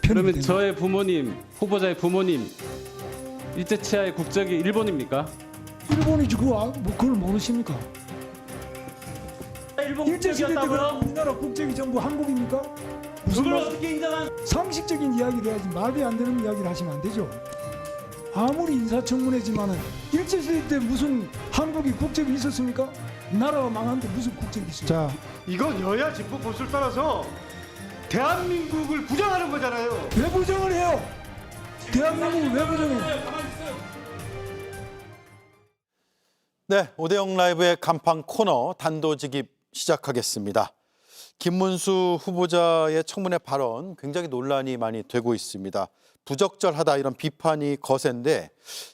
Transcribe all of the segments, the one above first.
편입이 그러면 된 저의 부모님, 후보자의 부모님 일제치하의 국적이 일본입니까? 일본이지 뭐 그걸 모르십니까? 일본 일제시대 때 그럼 국적이었다고요? 우리나라 국적이 전부 한국입니까? 무슨 그걸 말, 어떻게 인정한? 상식적인 이야기를 해야지 말이 안 되는 이야기를 하시면 안 되죠. 아무리 인사청문회지만은 일제시대 때 무슨 한국이 국적이 있었습니까? 나라가 망하는데 무슨 국적이 있어요? 자, 이건 여야 진보 보수를 따라서 대한민국을 부정하는 거잖아요. 왜 부정을 해요? 대한민국을 왜 부정해요? 네, 오대영 라이브의 간판 코너 단도직입 시작하겠습니다. 김문수 후보자의 청문회 발언 굉장히 논란이 많이 되고 있습니다. 부적절하다 이런 비판이 거센데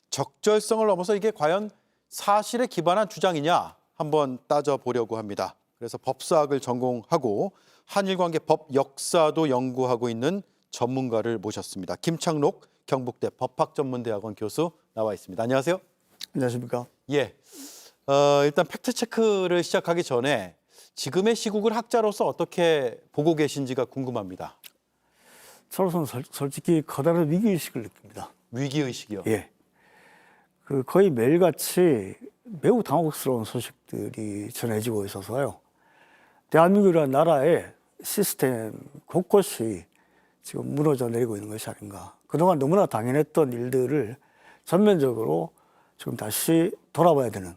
적절성을 넘어서 이게 과연 사실에 기반한 주장이냐 한번 따져보려고 합니다. 그래서 법사학을 전공하고 한일관계 법 역사도 연구하고 있는 전문가를 모셨습니다. 김창록 경북대 법학전문대학원 교수 나와 있습니다. 안녕하세요. 안녕하십니까? 예. 일단 팩트체크를 시작하기 전에 지금의 시국을 학자로서 어떻게 보고 계신지가 궁금합니다. 저로서는 솔직히 커다란 위기의식을 느낍니다. 위기의식이요? 예. 거의 매일같이 매우 당혹스러운 소식들이 전해지고 있어서요. 대한민국이라는 나라의 시스템 곳곳이 지금 무너져 내리고 있는 것이 아닌가. 그동안 너무나 당연했던 일들을 전면적으로 지금 다시 돌아봐야 되는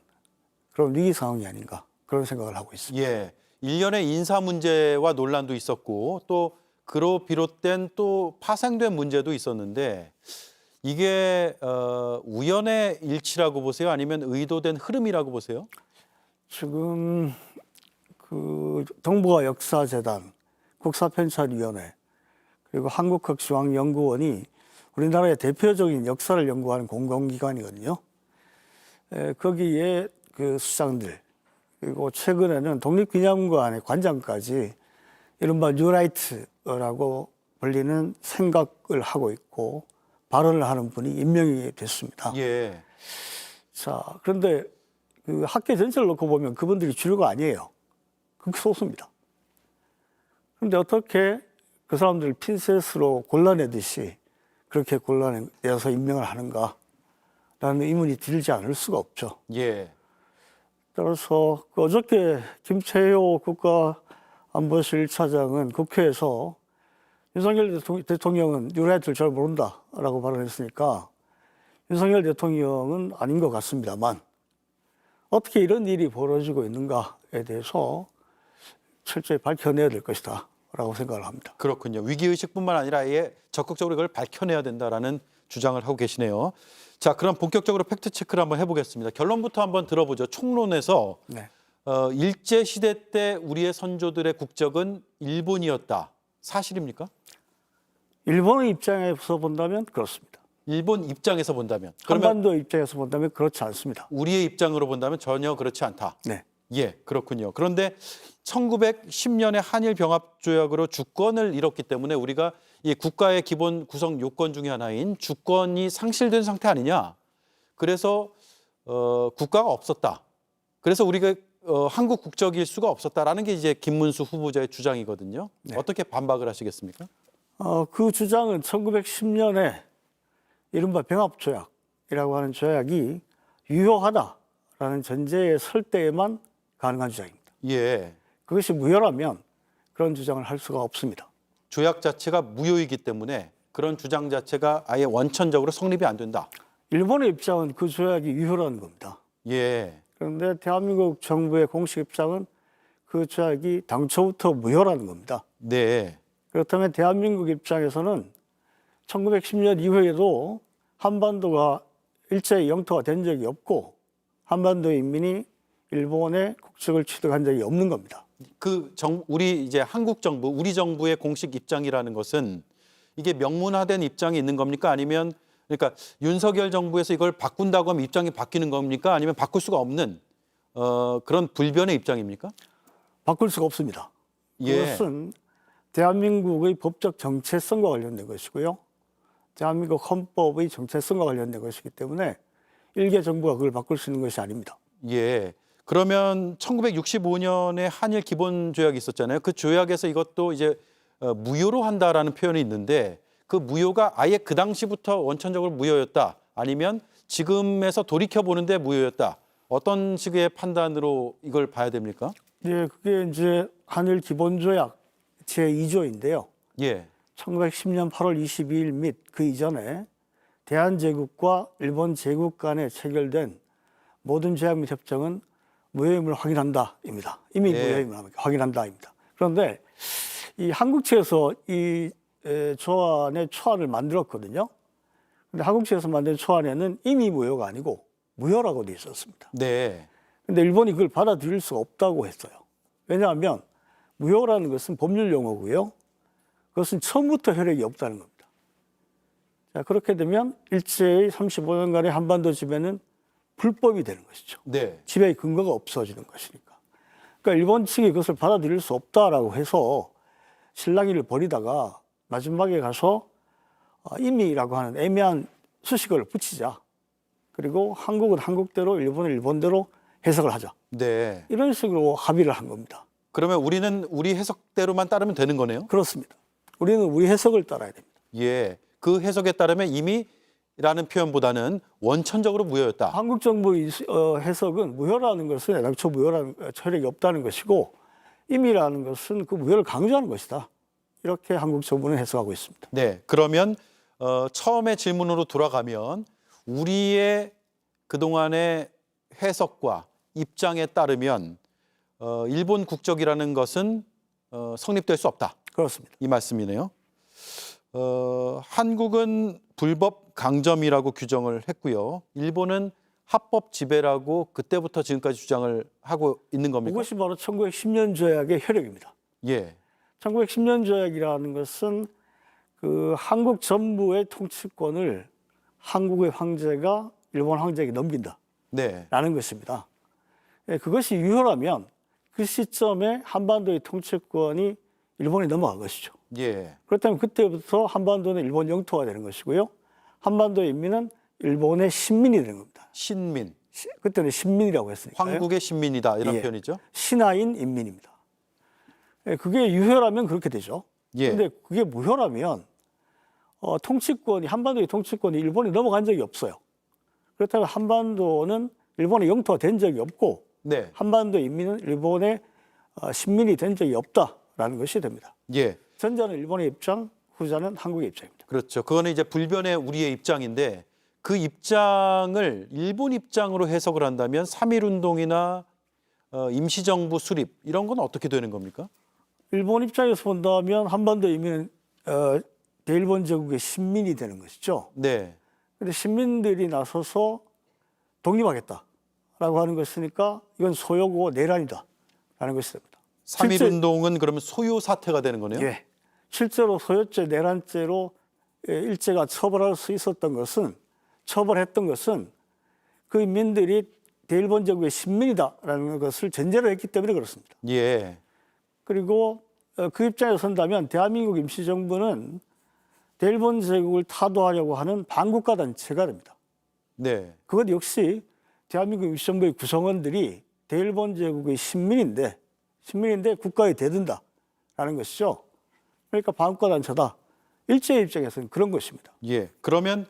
그런 위기 상황이 아닌가. 그런 생각을 하고 있습니다. 예. 일련의 인사 문제와 논란도 있었고 또 그로 비롯된 또 파생된 문제도 있었는데 이게 우연의 일치라고 보세요? 아니면 의도된 흐름이라고 보세요? 지금 동북아 역사재단, 국사편찬위원회 그리고 한국학중앙연구원이 우리나라의 대표적인 역사를 연구하는 공공기관이거든요. 거기에 그 수장들 그리고 최근에는 독립기념관의 관장까지 이른바 뉴라이트라고 불리는 생각을 하고 있고 발언을 하는 분이 임명이 됐습니다. 예. 자, 그런데 그 학계 전체를 놓고 보면 그분들이 주류가 아니에요. 극소수입니다. 그런데 어떻게 그 사람들을 핀셋으로 골라내듯이 그렇게 골라내서 임명을 하는가라는 의문이 들지 않을 수가 없죠. 예. 따라서 어저께 김채호 국가안보실 차장은 국회에서 윤석열 대통령은 뉴라이트를 잘 모른다라고 발언했으니까 윤석열 대통령은 아닌 것 같습니다만 어떻게 이런 일이 벌어지고 있는가에 대해서 철저히 밝혀내야 될 것이다 라고 생각을 합니다. 그렇군요. 위기의식뿐만 아니라 아예 적극적으로 이걸 밝혀내야 된다라는 주장을 하고 계시네요. 자, 그럼 본격적으로 팩트체크를 한번 해보겠습니다. 결론부터 한번 들어보죠. 총론에서 네. 일제시대 때 우리의 선조들의 국적은 일본이었다. 사실입니까? 일본의 입장에서 본다면 그렇습니다. 일본 입장에서 본다면. 그러면 한반도 입장에서 본다면 그렇지 않습니다. 우리의 입장으로 본다면 전혀 그렇지 않다. 네. 예, 그렇군요. 그런데 1910년에 한일병합조약으로 주권을 잃었기 때문에 우리가 이 국가의 기본 구성 요건 중에 하나인 주권이 상실된 상태 아니냐. 그래서 국가가 없었다. 그래서 우리가 한국 국적일 수가 없었다라는 게 이제 김문수 후보자의 주장이거든요. 네. 어떻게 반박을 하시겠습니까? 그 주장은 1910년에 이른바 병합조약이라고 하는 조약이 유효하다라는 전제에 설 때에만 가능한 주장입니다. 예. 그것이 무효라면 그런 주장을 할 수가 없습니다. 조약 자체가 무효이기 때문에 그런 주장 자체가 아예 원천적으로 성립이 안 된다. 일본의 입장은 그 조약이 유효라는 겁니다. 예. 그런데 대한민국 정부의 공식 입장은 그 조약이 당초부터 무효라는 겁니다. 네. 그렇다면 대한민국 입장에서는 1910년 이후에도 한반도가 일제의 영토가 된 적이 없고 한반도의 인민이 일본의 국적을 취득한 적이 없는 겁니다. 우리 이제 한국 정부, 우리 정부의 공식 입장이라는 것은 이게 명문화된 입장이 있는 겁니까? 아니면 그러니까 윤석열 정부에서 이걸 바꾼다고 하면 입장이 바뀌는 겁니까? 아니면 바꿀 수가 없는 그런 불변의 입장입니까? 바꿀 수가 없습니다. 예. 그것은 대한민국의 법적 정체성과 관련된 것이고요. 대한민국 헌법의 정체성과 관련된 것이기 때문에 일개 정부가 그걸 바꿀 수 있는 것이 아닙니다. 예. 그러면 1965년에 한일 기본 조약이 있었잖아요. 그 조약에서 이것도 이제 무효로 한다라는 표현이 있는데 그 무효가 아예 그 당시부터 원천적으로 무효였다. 아니면 지금에서 돌이켜 보는데 무효였다. 어떤 식의 판단으로 이걸 봐야 됩니까? 예, 그게 이제 한일 기본조약 제2조인데요. 예. 1910년 8월 22일 및 그 이전에 대한제국과 일본 제국 간에 체결된 모든 조약 및 협정은 무효임을 확인한다입니다. 이미 네. 무효임을 확인한다입니다. 그런데 이 한국 측에서 이 조안의 초안을 만들었거든요. 근데 한국 측에서 만든 초안에는 이미 무효가 아니고 무효라고 돼 있었습니다. 네. 근데 일본이 그걸 받아들일 수가 없다고 했어요. 왜냐하면 무효라는 것은 법률 용어고요. 그것은 처음부터 효력이 없다는 겁니다. 자, 그렇게 되면 일제의 35년간의 한반도 지배는 불법이 되는 것이죠. 네. 지배의 근거가 없어지는 것이니까. 그러니까 일본 측이 그것을 받아들일 수 없다라고 해서 실랑이를 벌이다가 마지막에 가서 임의라고 하는 애매한 수식어를 붙이자. 그리고 한국은 한국대로, 일본은 일본대로 해석을 하자. 네. 이런 식으로 합의를 한 겁니다. 그러면 우리는 우리 해석대로만 따르면 되는 거네요? 그렇습니다. 우리는 우리 해석을 따라야 됩니다. 예. 그 해석에 따르면 이미라는 표현보다는 원천적으로 무효였다. 한국 정부의 해석은 무효라는 것은 애당초 무효라는 효력이 없다는 것이고 임의라는 것은 그 무효를 강조하는 것이다. 이렇게 한국 정부는 해석하고 있습니다. 네. 그러면 처음에 질문으로 돌아가면 우리의 그동안의 해석과 입장에 따르면 일본 국적이라는 것은 성립될 수 없다. 그렇습니다. 이 말씀이네요. 한국은 불법 강점이라고 규정을 했고요. 일본은 합법 지배라고 그때부터 지금까지 주장을 하고 있는 겁니까? 그것이 바로 1910년 조약의 효력입니다. 예. 1910년 조약이라는 것은 그 한국 전부의 통치권을 한국의 황제가 일본 황제에게 넘긴다라는 네. 것입니다. 예, 그것이 유효라면 그 시점에 한반도의 통치권이 일본에 넘어간 것이죠. 예. 그렇다면 그때부터 한반도는 일본 영토가 되는 것이고요. 한반도의 인민은 일본의 신민이 되는 겁니다. 신민. 그때는 신민이라고 했으니까요. 황국의 신민이다 이런 예. 표현이죠. 신하인 인민입니다. 예, 그게 유효라면 그렇게 되죠. 예. 그런데 그게 무효라면 통치권이 한반도의 통치권이 일본에 넘어간 적이 없어요. 그렇다면 한반도는 일본의 영토가 된 적이 없고 네. 한반도 인민은 일본의 신민이 된 적이 없다라는 것이 됩니다. 예. 전자는 일본의 입장, 후자는 한국의 입장입니다. 그렇죠. 그거는 이제 불변의 우리의 입장인데 그 입장을 일본 입장으로 해석을 한다면 3.1운동이나 임시정부 수립 이런 건 어떻게 되는 겁니까? 일본 입장에서 본다면 한반도 인민은 대일본 제국의 신민이 되는 것이죠. 네. 그런데 신민들이 나서서 독립하겠다라고 하는 것이니까 이건 소요고 내란이다라는 것이 됩니다. 3.1운동은 그러면 소요 사태가 되는 거네요? 예. 실제로 소요죄, 내란죄로 일제가 처벌할 수 있었던 것은 처벌했던 것은 그 인민들이 대일본 제국의 신민이다라는 것을 전제로 했기 때문에 그렇습니다. 예. 그리고 그 입장에 선다면 대한민국 임시정부는 대일본 제국을 타도하려고 하는 반국가 단체가 됩니다. 네. 그것 역시 대한민국 임시정부의 구성원들이 대일본 제국의 신민인데 국가에 대든다라는 것이죠. 그러니까 반국가 단체다. 일제의 입장에서는 그런 것입니다. 예. 그러면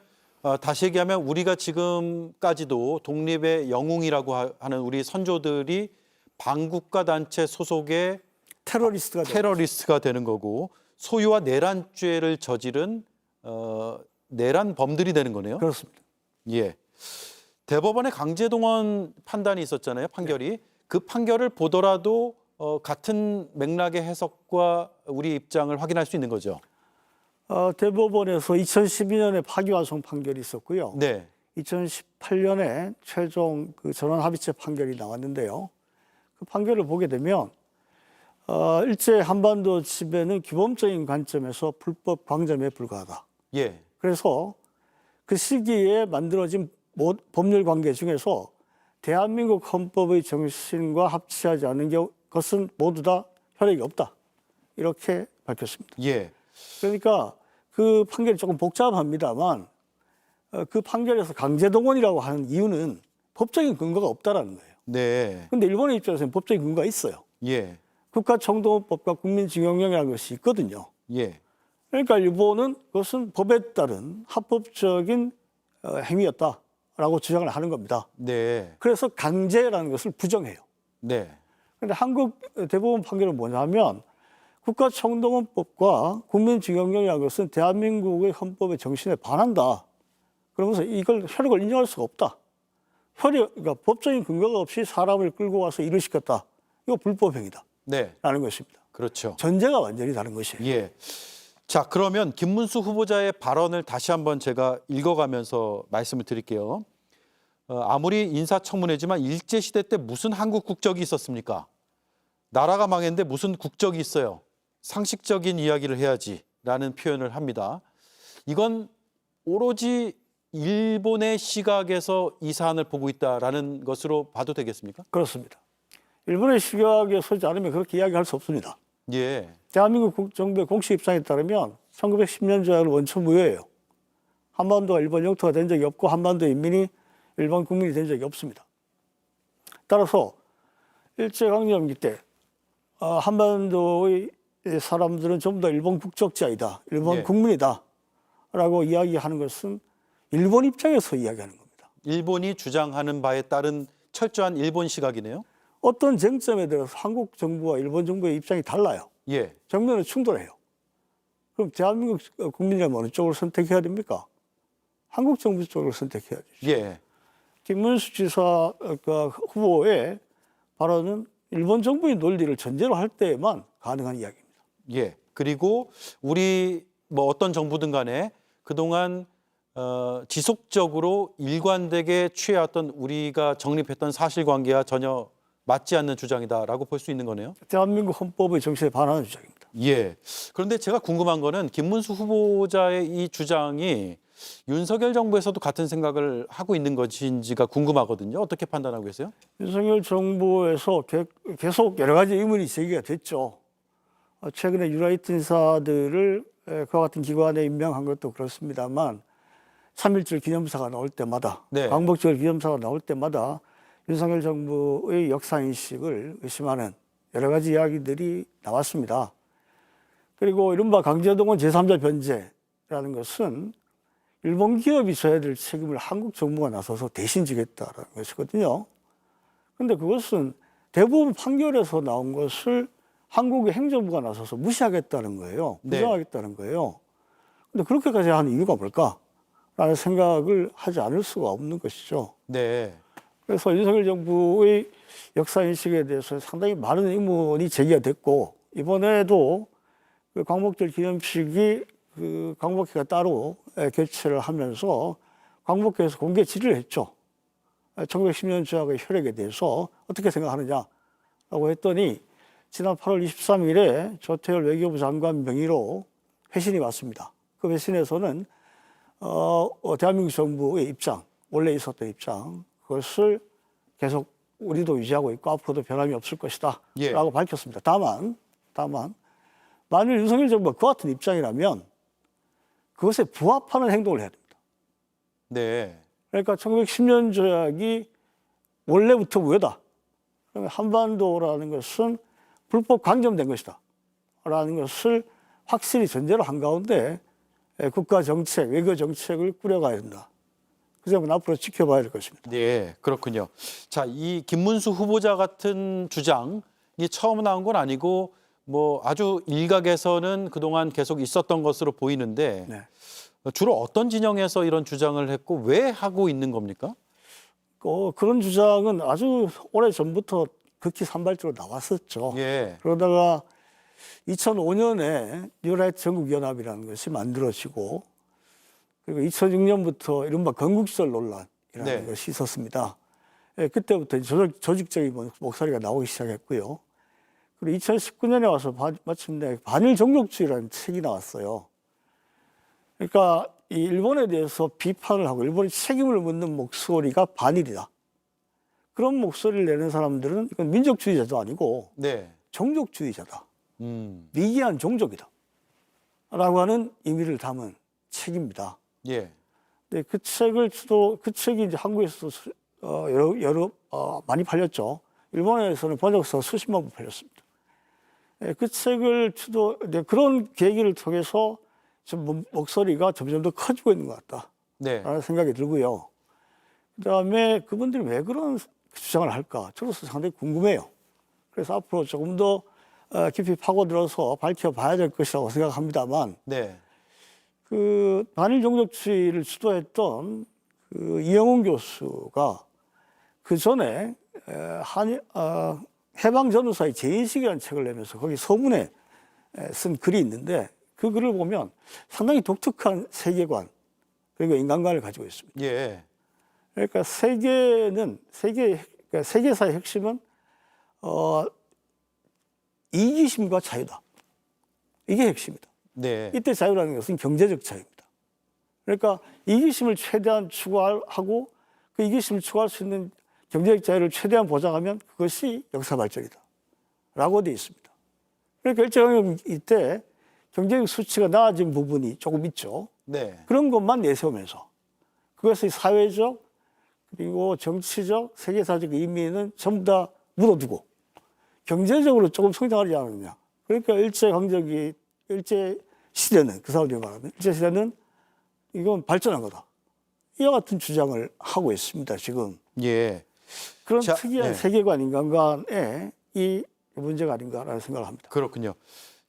다시 얘기하면 우리가 지금까지도 독립의 영웅이라고 하는 우리 선조들이 반국가 단체 소속의 테러리스트가 되는 거고 소유와 내란죄를 저지른 내란범들이 되는 거네요. 그렇습니다. 예. 대법원의 강제동원 판단이 있었잖아요. 판결이. 그 판결을 보더라도 같은 맥락의 해석과 우리 입장을 확인할 수 있는 거죠. 대법원에서 2012년에 파기환송 판결이 있었고요. 네. 2018년에 최종 그 전원 합의체 판결이 나왔는데요. 그 판결을 보게 되면 일제 한반도 지배는 기본적인 관점에서 불법 강점에 불과하다. 예. 그래서 그 시기에 만들어진 법률 관계 중에서 대한민국 헌법의 정신과 합치하지 않는 것은 모두 다 효력이 없다. 이렇게 밝혔습니다. 예. 그러니까 그 판결이 조금 복잡합니다만 그 판결에서 강제동원이라고 하는 이유는 법적인 근거가 없다라는 거예요. 네. 그런데 일본의 입장에서는 법적인 근거가 있어요. 예. 국가총동원법과 국민징용령이라는 것이 있거든요. 예. 그러니까 일본은 그것은 법에 따른 합법적인 행위였다라고 주장을 하는 겁니다. 네. 그래서 강제라는 것을 부정해요. 네. 그런데 한국 대법원 판결은 뭐냐면 국가총동원법과 국민징용령이라는 것은 대한민국의 헌법의 정신에 반한다. 그러면서 이걸 효력을 인정할 수가 없다. 그러니까 법적인 근거가 없이 사람을 끌고 와서 일을 시켰다. 이거 불법행위다. 네. 라는 것입니다. 그렇죠. 전제가 완전히 다른 것이에요. 예. 자, 그러면 김문수 후보자의 발언을 다시 한번 제가 읽어가면서 말씀을 드릴게요. 아무리 인사청문회지만 일제시대 때 무슨 한국 국적이 있었습니까? 나라가 망했는데 무슨 국적이 있어요? 상식적인 이야기를 해야지 라는 표현을 합니다. 이건 오로지 일본의 시각에서 이 사안을 보고 있다라는 것으로 봐도 되겠습니까? 그렇습니다. 일본의 시각에 서지 않으면 그렇게 이야기할 수 없습니다. 예. 대한민국 정부의 공식 입장에 따르면 1910년 조약은 원천 무효예요. 한반도가 일본 영토가 된 적이 없고 한반도 인민이 일본 국민이 된 적이 없습니다. 따라서 일제강점기 때 한반도의 사람들은 전부 다 일본 국적자이다, 일본 예. 국민이다 라고 이야기하는 것은 일본 입장에서 이야기하는 겁니다. 일본이 주장하는 바에 따른 철저한 일본 시각이네요. 어떤 쟁점에 대해서 한국 정부와 일본 정부의 입장이 달라요. 예. 정면을 충돌해요. 그럼 대한민국 국민이라면 어느 쪽을 선택해야 됩니까? 한국 정부 쪽을 선택해야 되죠. 예. 김문수 지사 후보의 발언은 일본 정부의 논리를 전제로 할 때에만 가능한 이야기입니다. 예. 그리고 우리 뭐 어떤 정부든 간에 그동안 지속적으로 일관되게 취해왔던 우리가 정립했던 사실관계와 전혀 맞지 않는 주장이다라고 볼 수 있는 거네요. 대한민국 헌법의 정신에 반하는 주장입니다. 예. 그런데 제가 궁금한 거는 김문수 후보자의 이 주장이 윤석열 정부에서도 같은 생각을 하고 있는 것인지가 궁금하거든요. 어떻게 판단하고 계세요? 윤석열 정부에서 계속 여러 가지 의문이 제기가 됐죠. 최근에 유라이트 인사들을 그와 같은 기관에 임명한 것도 그렇습니다만 3.1절 기념사가 나올 때마다 네. 광복절 기념사가 나올 때마다 윤석열 정부의 역사인식을 의심하는 여러 가지 이야기들이 나왔습니다. 그리고 이른바 강제동원 제3자 변제라는 것은 일본 기업이 져야 될 책임을 한국 정부가 나서서 대신 지겠다라는 것이거든요. 그런데 그것은 대법원 판결에서 나온 것을 한국의 행정부가 나서서 무시하겠다는 거예요. 네. 부정하겠다는 거예요. 그런데 그렇게까지 하는 이유가 뭘까라는 생각을 하지 않을 수가 없는 것이죠. 네. 그래서 윤석열 정부의 역사인식에 대해서 상당히 많은 의문이 제기가 됐고, 이번에도 그 광복절 기념식이 그 광복회가 따로 개최를 하면서 광복회에서 공개 질의를 했죠. 1910년 조약의 효력에 대해서 어떻게 생각하느냐라고 했더니 지난 8월 23일에 조태열 외교부 장관 명의로 회신이 왔습니다. 그 회신에서는 대한민국 정부의 입장, 원래 있었던 입장, 그것을 계속 우리도 유지하고 있고 앞으로도 변함이 없을 것이다 예. 라고 밝혔습니다. 다만 만일 윤석열 정부가 그 같은 입장이라면 그것에 부합하는 행동을 해야 됩니다. 네. 그러니까 1910년 조약이 원래부터 무효다. 그러면 한반도라는 것은 불법 강점된 것이다 라는 것을 확실히 전제로 한 가운데 국가 정책, 외교 정책을 꾸려가야 된다. 그 점은 앞으로 지켜봐야 될 것입니다. 네, 그렇군요. 자, 이 김문수 후보자 같은 주장이 처음 나온 건 아니고 뭐 아주 일각에서는 그동안 계속 있었던 것으로 보이는데 네. 주로 어떤 진영에서 이런 주장을 했고 왜 하고 있는 겁니까? 그런 주장은 아주 오래 전부터 극히 산발적으로 나왔었죠. 예. 그러다가 2005년에 뉴라이트 전국연합이라는 것이 만들어지고 그리고 2006년부터 이른바 건국시설 논란이라는 네. 것이 있었습니다. 그때부터 조직적인 목소리가 나오기 시작했고요. 그리고 2019년에 와서 마침내 반일 종족주의라는 책이 나왔어요. 그러니까 이 일본에 대해서 비판을 하고 일본의 책임을 묻는 목소리가 반일이다. 그런 목소리를 내는 사람들은 이건 민족주의자도 아니고 네. 종족주의자다. 미개한 종족이다. 라고 하는 의미를 담은 책입니다. 예. 네, 그 책이 이제 한국에서도 많이 팔렸죠. 일본에서는 번역서 수십만 부 팔렸습니다. 네, 그 책을 그런 계기를 통해서 목소리가 점점 더 커지고 있는 것 네. 같다라는 생각이 들고요. 그다음에 그분들이 왜 그런 주장을 할까? 저로서 상당히 궁금해요. 그래서 앞으로 조금 더 깊이 파고들어서 밝혀봐야 될 것이라고 생각합니다만, 네. 그 반일 종족주의를 주도했던 그 이영훈 교수가 그 전에 해방 전후사의 재인식이라는 책을 내면서 거기 서문에 쓴 글이 있는데, 그 글을 보면 상당히 독특한 세계관 그리고 인간관을 가지고 있습니다. 예. 그러니까 세계사의 핵심은 이기심과 자유다. 이게 핵심이다. 네. 이때 자유라는 것은 경제적 자유입니다. 그러니까 이기심을 최대한 추구하고 그 이기심을 추구할 수 있는 경제적 자유를 최대한 보장하면 그것이 역사 발전이다. 라고 되어 있습니다. 그러니까 일제강점 이때 경제적 수치가 나아진 부분이 조금 있죠. 네. 그런 것만 내세우면서 그것의 사회적 그리고 정치적 세계사적 의미는 전부 다 묻어두고 경제적으로 조금 성장하지 않았느냐. 그러니까 일제 시대는, 그 사람들이 말하는 일제 시대는 이건 발전한 거다. 이와 같은 주장을 하고 있습니다, 지금. 예. 그런 자, 특이한 네. 세계관, 인간관에 이 문제가 아닌가라는 생각을 합니다. 그렇군요.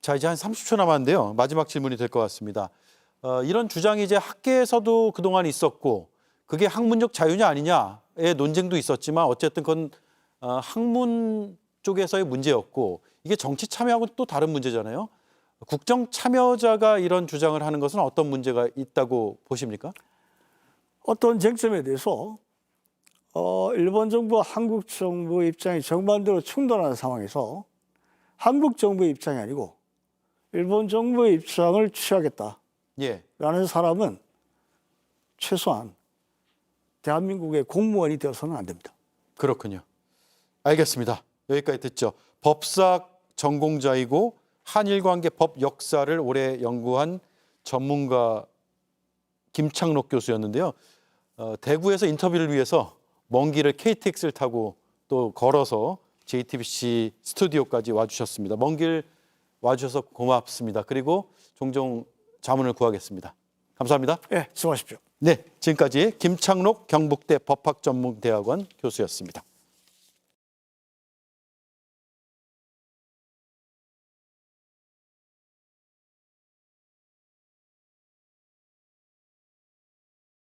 자, 이제 한 30초 남았는데요. 마지막 질문이 될 것 같습니다. 이런 주장이 이제 학계에서도 그동안 있었고 그게 학문적 자유냐 아니냐의 논쟁도 있었지만 어쨌든 그건 학문 쪽에서의 문제였고 이게 정치 참여하고는 또 다른 문제잖아요. 국정 참여자가 이런 주장을 하는 것은 어떤 문제가 있다고 보십니까? 어떤 쟁점에 대해서 일본 정부와 한국 정부의 입장이 정반대로 충돌하는 상황에서 한국 정부의 입장이 아니고 일본 정부의 입장을 취하겠다라는 예. 사람은 최소한 대한민국의 공무원이 되어서는 안 됩니다. 그렇군요. 알겠습니다. 여기까지 듣죠. 법사 전공자이고 한일관계 법 역사를 오래 연구한 전문가 김창록 교수였는데요. 대구에서 인터뷰를 위해서 먼 길을 KTX를 타고 또 걸어서 JTBC 스튜디오까지 와주셨습니다. 먼 길 와주셔서 고맙습니다. 그리고 종종 자문을 구하겠습니다. 감사합니다. 예, 수고하십시오. 네, 지금까지 김창록 경북대 법학전문대학원 교수였습니다.